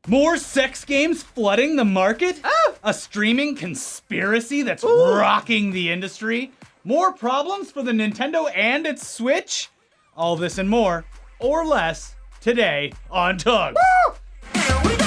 More sex games flooding the market? A streaming conspiracy that's rocking the industry? More problems for the Nintendo and its Switch? All this and more, or less, today on T.U.G.S. Here we go!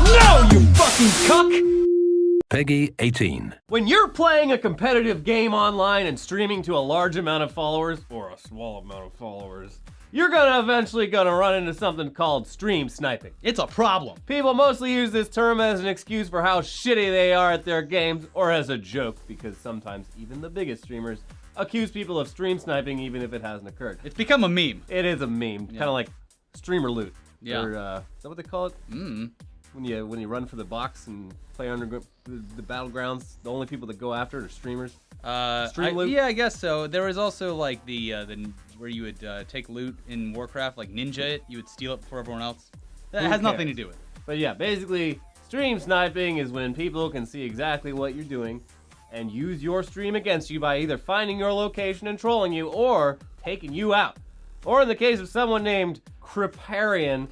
No, you fucking cuck! Peggy 18. When you're playing a competitive game online and streaming to a large amount of followers, or a small amount of followers, you're eventually gonna run into something called stream sniping. It's a problem. People mostly use this term as an excuse for how shitty they are at their games, or as a joke, because sometimes even the biggest streamers accuse people of stream sniping even if it hasn't occurred. It's become a meme. It is a meme, kind of like streamer loot. Yeah. Or, is that what they call it? When you run for the box and play under the Battlegrounds, the only people that go after it are streamers. Stream loot? Yeah, I guess so. There was also like the where you would take loot in Warcraft, like ninja it. You would steal it before everyone else. That has nothing to do with it. But yeah, basically, stream sniping is when people can see exactly what you're doing and use your stream against you by either finding your location and trolling you, or taking you out. Or in the case of someone named Criparian,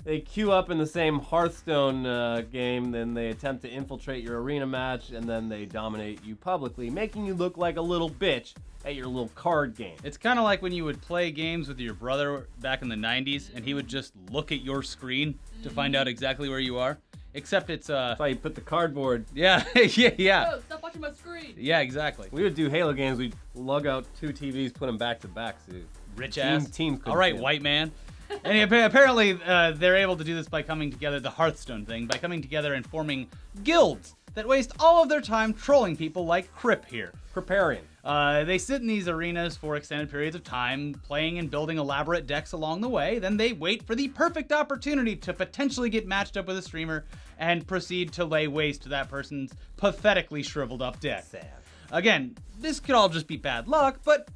they queue up in the same Hearthstone game, then they attempt to infiltrate your arena match, and then they dominate you publicly, making you look like a little bitch at your little card game. It's kind of like when you would play games with your brother back in the 90s, and he would just look at your screen to find out exactly where you are. Except it's That's why you put the cardboard. yeah, yeah. Yo, stop watching my screen. Yeah, exactly. We would do Halo games, we'd lug out 2 TVs, put them back to back, so Rich ass. team couldn't All right, see 'em. white man. And apparently they're able to do this by coming together, the Hearthstone thing, by coming together and forming guilds that waste all of their time trolling people like Crip here. Criparian. They sit in these arenas for extended periods of time, playing and building elaborate decks along the way. Then they wait for the perfect opportunity to potentially get matched up with a streamer and proceed to lay waste to that person's pathetically shriveled up deck. Sad. Again, this could all just be bad luck, but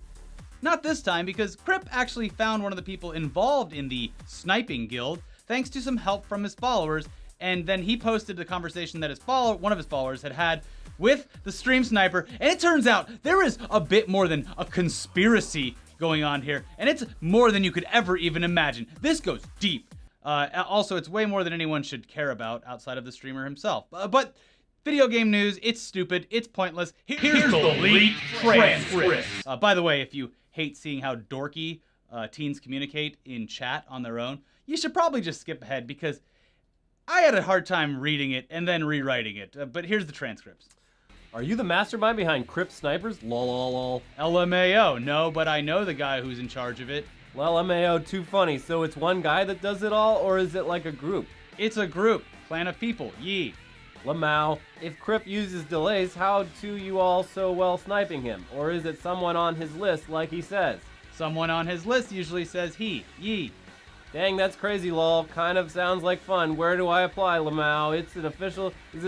not this time, because Crip actually found one of the people involved in the sniping guild thanks to some help from his followers, and then he posted the conversation that one of his followers had with the stream sniper, and it turns out there is a bit more than a conspiracy going on here, and it's more than you could ever even imagine. This goes deep. Also, it's way more than anyone should care about outside of the streamer himself. But video game news, it's stupid, it's pointless. Here's the leaked transcript. By the way, if you hate seeing how dorky teens communicate in chat on their own, you should probably just skip ahead, because I had a hard time reading it and then rewriting it. But here's the transcripts. Are you the mastermind behind Crip Snipers? Lol. LMAO, no, but I know the guy who's in charge of it. LMAO, too funny. So it's one guy that does it all, or is it like a group? It's a group, clan of people, yee. Lamau, if Crip uses delays, how do you all so well sniping him? Or is it someone on his list like he says? Someone on his list usually says he, yee. Dang, that's crazy, lol. Kind of sounds like fun. Where do I apply, Lamau? Is it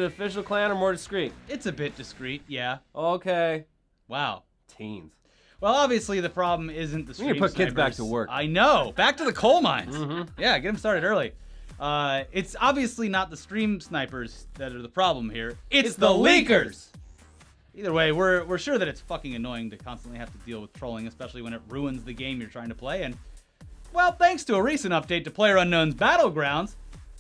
official clan or more discreet? It's a bit discreet, yeah. Okay. Wow. Teens. Well, obviously the problem isn't the stream We need to put kids back snipers. to work. I know, back to the coal mines. Mm-hmm. Yeah, get them started early. It's obviously not the stream snipers that are the problem here. It's the leakers. Either way, we're sure that it's fucking annoying to constantly have to deal with trolling, especially when it ruins the game you're trying to play. And, well, thanks to a recent update to PlayerUnknown's Battlegrounds,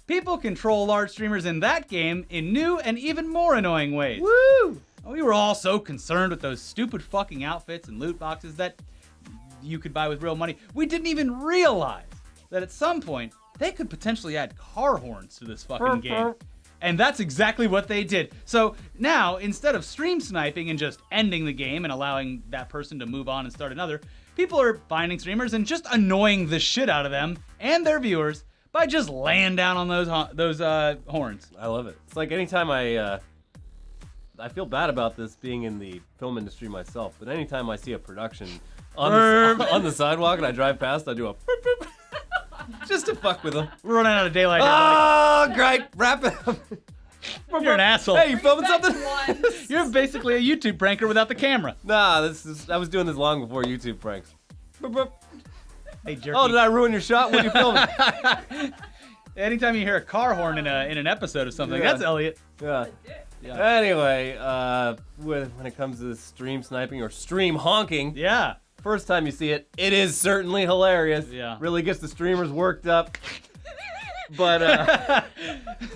people can troll large streamers in that game in new and even more annoying ways. Woo! We were all so concerned with those stupid fucking outfits and loot boxes that you could buy with real money. We didn't even realize that at some point they could potentially add car horns to this fucking game. And that's exactly what they did. So now, instead of stream sniping and just ending the game and allowing that person to move on and start another, people are finding streamers and just annoying the shit out of them and their viewers by just laying down on those horns. I love it. It's like anytime I feel bad about this being in the film industry myself, but anytime I see a production on the sidewalk and I drive past, I do a boop, boop, just to fuck with them. We're running out of daylight now. Oh, great. Wrap it up. You're an asshole. Hey, you filming something? You're basically a YouTube pranker without the camera. Nah, I was doing this long before YouTube pranks. Boop, boop. Hey, jerky. Oh, did I ruin your shot? What are you filming? Anytime you hear a car horn in an episode of something, Yeah. that's Elliot. Yeah. Yeah. Anyway, when it comes to stream sniping or stream honking, Yeah. first time you see it, it is certainly hilarious. Yeah. Really gets the streamers worked up. But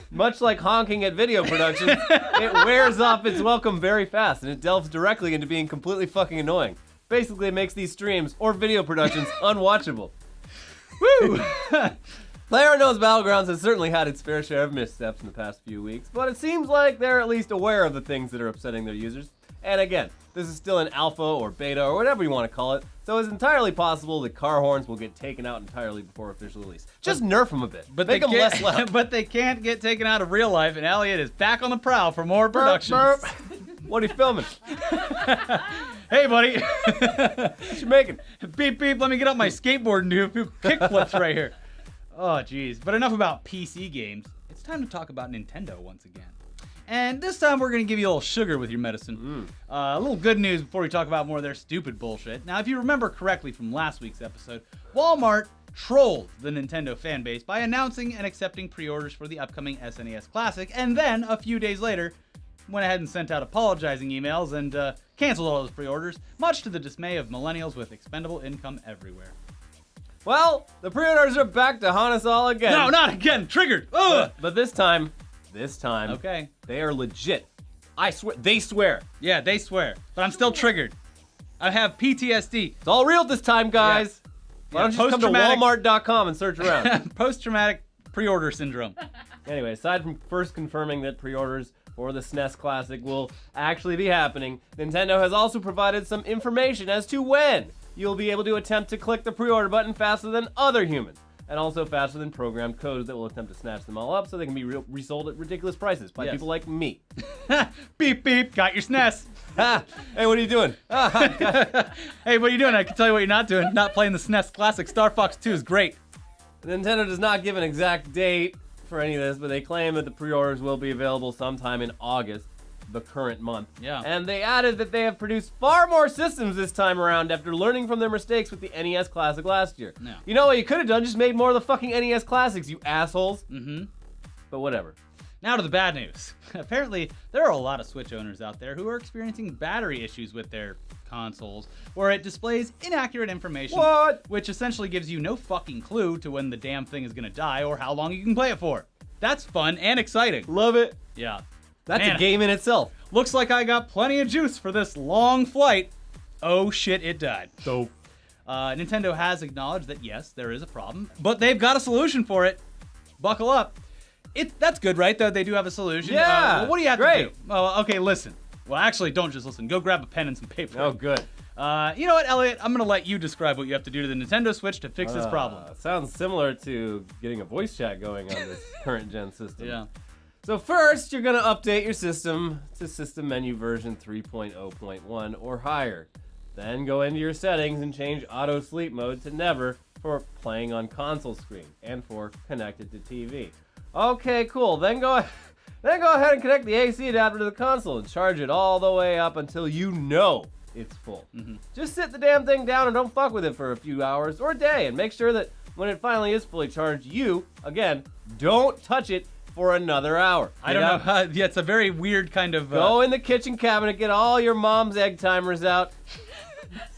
much like honking at video productions, it wears off its welcome very fast, and it delves directly into being completely fucking annoying. Basically, it makes these streams or video productions unwatchable. Woo! PlayerUnknown's Battlegrounds has certainly had its fair share of missteps in the past few weeks, but it seems like they're at least aware of the things that are upsetting their users. And again, this is still an alpha or beta or whatever you want to call it, so it's entirely possible that car horns will get taken out entirely before official release. Just nerf them a bit, But make them less loud. But they can't get taken out of real life, and Elliot is back on the prowl for more productions. Burp, burp. What are you filming? Hey, buddy. What you making? Beep, beep. Let me get up my skateboard and do a few kickflips right here. Oh, jeez. But enough about PC games. It's time to talk about Nintendo once again. And this time we're going to give you a little sugar with your medicine. A little good news before we talk about more of their stupid bullshit. Now, if you remember correctly from last week's episode, Walmart trolled the Nintendo fan base by announcing and accepting pre-orders for the upcoming SNES Classic, and then a few days later went ahead and sent out apologizing emails and canceled all those pre-orders, much to the dismay of millennials with expendable income everywhere. Well, the pre-orders are back to haunt us all again. No, not again! Triggered! Ugh! But this time, Okay. they are legit. I swear, they swear. Yeah, they swear. But I'm still triggered. I have PTSD. It's all real this time, guys. Why don't you just come to post-traumatic- Walmart.com and search around? Post-traumatic pre-order syndrome. Anyway, aside from first confirming that pre-orders for the SNES Classic will actually be happening, Nintendo has also provided some information as to when you'll be able to attempt to click the pre-order button faster than other humans, and also faster than programmed codes that will attempt to snatch them all up so they can be resold at ridiculous prices by Yes. people like me. Beep, beep. Got your SNES. Ha! Hey, what are you doing? Hey, what are you doing? I can tell you what you're not doing. Not playing the SNES Classic. Star Fox 2 is great. Nintendo does not give an exact date for any of this, but they claim that the pre-orders will be available sometime in August, the current month. Yeah. And they added that they have produced far more systems this time around after learning from their mistakes with the NES Classic last year. Yeah. You know what you could have done? Just made more of the fucking NES Classics, you assholes. Mm-hmm. But whatever. Now to the bad news. Apparently, there are a lot of Switch owners out there who are experiencing battery issues with their consoles, where it displays inaccurate information, What? which essentially gives you no fucking clue to when the damn thing is gonna die or how long you can play it for. That's fun and exciting. Love it. Yeah. That's Man, a game in itself. Looks like I got plenty of juice for this long flight. Oh shit, it died. Dope. Nintendo has acknowledged that yes, there is a problem, but they've got a solution for it. Buckle up. That's good, right? Though they do have a solution. Yeah, well, what do you have great. to do? Well, okay, listen. Well, actually, don't just listen. Go grab a pen and some paper. Oh, good. You know what, Elliot? I'm gonna let you describe what you have to do to the Nintendo Switch to fix this problem. Sounds similar to getting a voice chat going on this current gen system. Yeah. So first, you're going to update your system to system menu version 3.0.1 or higher. Then go into your settings and change auto sleep mode to never for playing on console screen and for connected to TV. Okay, cool. Then go ahead and connect the AC adapter to the console and charge it all the way up until you know it's full. Just sit the damn thing down and don't fuck with it for a few hours or a day, and make sure that when it finally is fully charged, you, again, don't touch it for another hour. I don't know. Yeah, it's a very weird kind of. Go in the kitchen cabinet, get all your mom's egg timers out,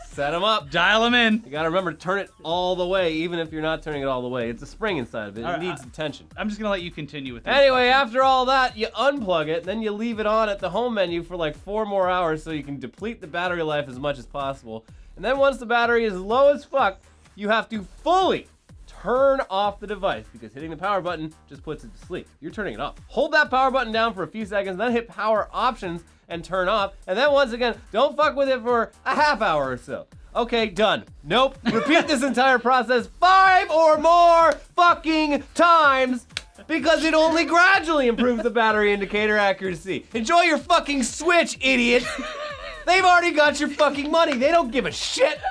set them up. Dial them in. You gotta remember, turn it all the way, even if you're not turning it all the way. It's a spring inside of it. It All right, needs the tension. I'm just gonna let you continue with. the Anyway, instructions. after all that, you unplug it, then you leave it on at the home menu for like 4 more hours so you can deplete the battery life as much as possible. And then once the battery is low as fuck, you have to fully turn off the device, because hitting the power button just puts it to sleep. You're turning it off. Hold that power button down for a few seconds, then hit power options and turn off. And then once again, don't fuck with it for a half hour or so. Okay, done. Nope. Repeat this entire process 5 or more fucking times, because it only gradually improves the battery indicator accuracy. Enjoy your fucking Switch, idiot. They've already got your fucking money. They don't give a shit.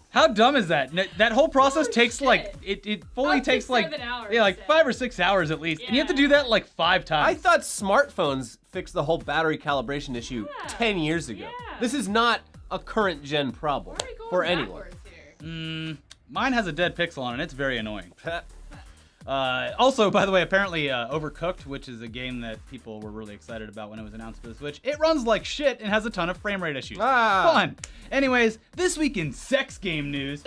How dumb is that? That whole process Holy takes shit. like it fully Up to takes like 7 hours, yeah, like so. 5 or 6 hours at least, and you have to do Yeah. that like 5 I times. thought smartphones fixed the whole battery calibration issue Yeah. 10 years ago. Yeah. This is not a current gen problem Where are we going for anyone. backwards here? Mine has a dead pixel on it. It's very annoying. Also, by the way, apparently Overcooked, which is a game that people were really excited about when it was announced for the Switch, it runs like shit and has a ton of frame rate issues. Fun. Anyways, this week in sex game news,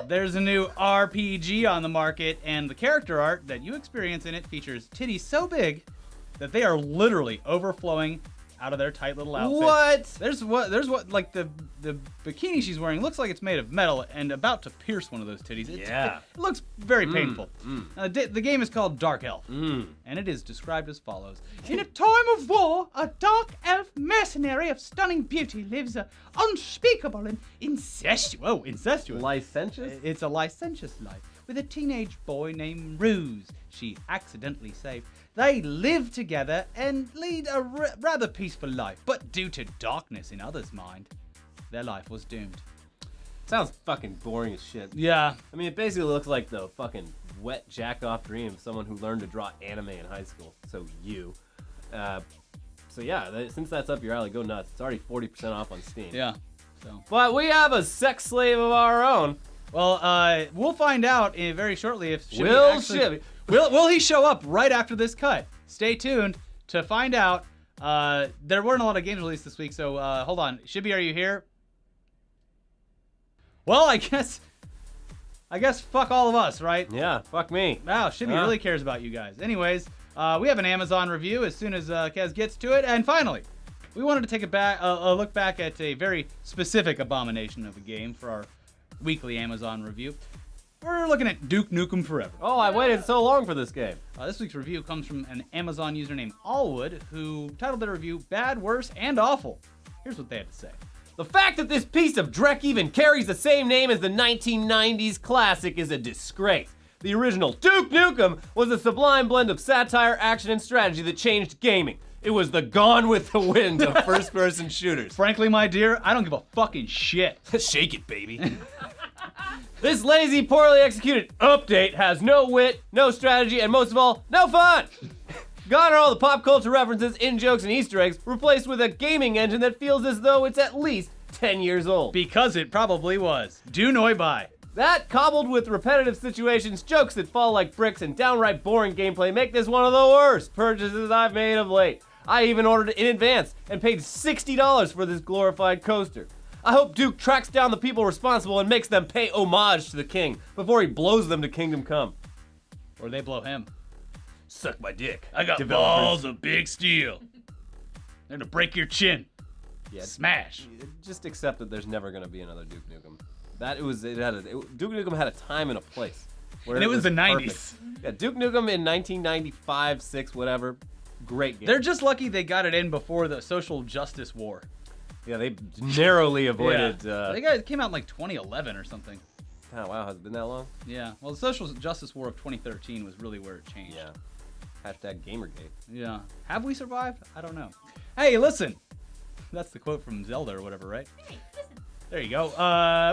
there's a new RPG on the market, and the character art that you experience in it features titties so big that they are literally overflowing out of their tight little outfit. What? There's what like the bikini she's wearing looks like it's made of metal and about to pierce one of those titties. Yeah. It looks very painful. The game is called Dark Elf, and it is described as follows. In a time of war, a dark elf mercenary of stunning beauty lives a unspeakable and incestuous. Licentious? It's a licentious life with a teenage boy named Ruse she accidentally saved. They live together and lead a rather peaceful life, but due to darkness in others' mind, their life was doomed. Sounds fucking boring as shit. Yeah. I mean, it basically looks like the fucking wet jack-off dream of someone who learned to draw anime in high school. So you. So yeah, since that's up your alley, go nuts. It's already 40% off on Steam. Yeah. So. But we have a sex slave of our own. Well, we'll find out very shortly if will he show up right after this cut. Stay tuned to find out. There weren't a lot of games released this week, so hold on. Shibby, are you here? Well, I guess fuck all of us, right? Yeah, fuck me. Wow, Shibby really cares about you guys. Anyways, we have an Amazon review as soon as Kez gets to it. And finally, we wanted to take a look back at a very specific abomination of a game for our weekly Amazon review. We're looking at Duke Nukem Forever. Oh, I waited so long for this game. This week's review comes from an Amazon user named Allwood, who titled their review Bad, Worse, and Awful. Here's what they had to say. The fact that this piece of dreck even carries the same name as the 1990s classic is a disgrace. The original Duke Nukem was a sublime blend of satire, action, and strategy that changed gaming. It was the Gone with the Wind of first-person shooters. Frankly, my dear, I don't give a fucking shit. Shake it, baby. This lazy, poorly executed update has no wit, no strategy, and most of all, no fun! Gone are all the pop culture references, in-jokes, and Easter eggs, replaced with a gaming engine that feels as though it's at least 10 years old. Because it probably was. Do noi bai. That, coupled with repetitive situations, jokes that fall like bricks, and downright boring gameplay make this one of the worst purchases I've made of late. I even ordered it in advance and paid $60 for this glorified coaster. I hope Duke tracks down the people responsible and makes them pay homage to the king before he blows them to Kingdom Come. Or they blow him. Suck my dick. I got balls of big steel. They're gonna break your chin. Yeah, Smash. just accept that there's never gonna be another Duke Nukem. Duke Nukem had a time and a place. And it was the 90s. Perfect. Yeah, Duke Nukem in 1995, 6, whatever. Great game. They're just lucky they got it in before the social justice war. Yeah, they narrowly avoided. It came out in like 2011 or something. Oh, wow, has it been that long? Yeah. Well, the social justice war of 2013 was really where it changed. Yeah. Hashtag Gamergate. Yeah. Have we survived? I don't know. Hey, listen. That's the quote from Zelda or whatever, right? Hey, listen. There you go.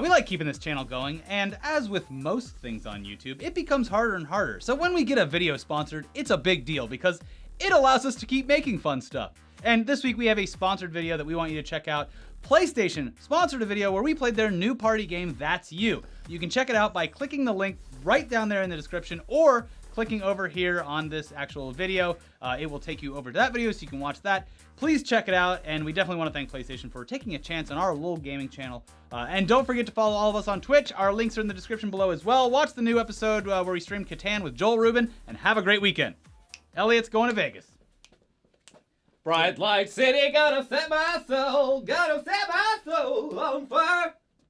We like keeping this channel going, and as with most things on YouTube, it becomes harder and harder. So when we get a video sponsored, it's a big deal because it allows us to keep making fun stuff. And this week we have a sponsored video that we want you to check out. PlayStation sponsored a video where we played their new party game, That's You. You can check it out by clicking the link right down there in the description or clicking over here on this actual video. It will take you over to that video so you can watch that. Please check it out, and we definitely want to thank PlayStation for taking a chance on our little gaming channel. And don't forget to follow all of us on Twitch. Our links are in the description below as well. Watch the new episode where we streamed Catan with Joel Rubin, and have a great weekend. Elliot's going to Vegas. Bright light city, gonna set my soul on fire.